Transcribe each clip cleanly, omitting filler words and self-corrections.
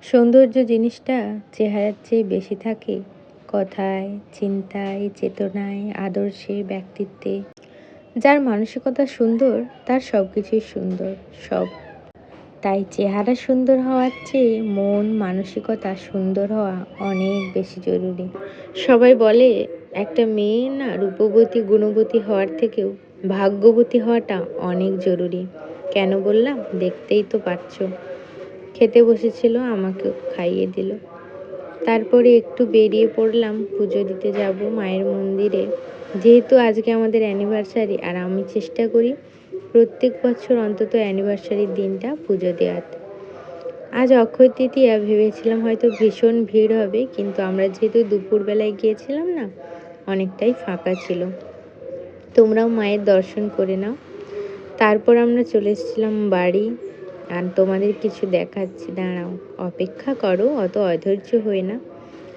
সৌন্দর্য জিনিসটা চেহারার চেয়ে বেশি থাকে কথায়, চিন্তায়, চেতনায়, আদর্শে, ব্যক্তিত্বে। যার মানসিকতা সুন্দর তার সব কিছুই সুন্দর। সব। তাই চেহারা সুন্দর হওয়ার চেয়ে মন মানসিকতা সুন্দর হওয়া অনেক বেশি জরুরি। সবাই বলে একটা মেয়ে না রূপবতী গুণবতী হওয়ার থেকেও ভাগ্যবতী হওয়াটা অনেক জরুরি। কেন বললাম? দেখতেই তো পাচ্ছ। খেতে বসেছিল, আমাকেও খাইয়ে দিল। তারপরে একটু বেরিয়ে পড়লাম, পুজো দিতে যাব মায়ের মন্দিরে। যেহেতু আজকে আমাদের অ্যানিভার্সারি, আর আমি চেষ্টা করি প্রত্যেক বছর অন্তত অ্যানিভার্সারির দিনটা পুজো দেওয়ার। আজ অক্ষয় তৃতীয়া, ভেবেছিলাম হয়তো ভীষণ ভিড় হবে, কিন্তু আমরা যেহেতু দুপুরবেলায় গিয়েছিলাম না, অনেকটাই ফাঁকা ছিল। তোমরাও মায়ের দর্শন করে নাও। তারপর আমরা চলে এসেছিলাম বাড়ি। আর তোমাদের কিছু দেখাচ্ছি, দাঁড়াও, অপেক্ষা করো, অত অধৈর্য হয়ে না।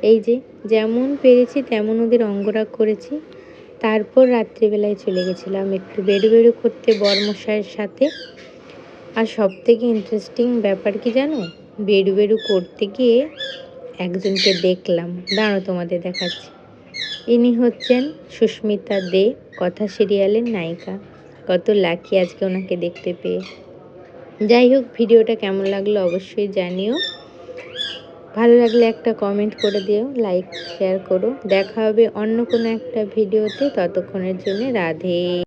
এই যে যেমন পেরেছি তেমন ওদের অঙ্গরাগ করেছি। তারপর রাত্রিবেলায় চলে গেছিলাম একটু বেরু বেরু করতে বরমশাইয়ের সাথে। আর সব থেকে ইন্টারেস্টিং ব্যাপার কি জানো, বেরু বেরু করতে গিয়ে একজনকে দেখলাম, দাঁড়াও তোমাদের দেখাচ্ছি। ইনি হচ্ছেন সুস্মিতা দে, কথা সিরিয়ালের নায়িকা। কত লাকি আজকে ওনাকে দেখতে পেয়ে। যাই হোক, ভিডিওটা কেমন লাগলো অবশ্যই জানিও। ভালো লাগলে একটা কমেন্ট করে দিও, লাইক শেয়ার করো। দেখা হবে অন্য কোনো একটা ভিডিওতে। ততক্ষণের জন্য রাধে।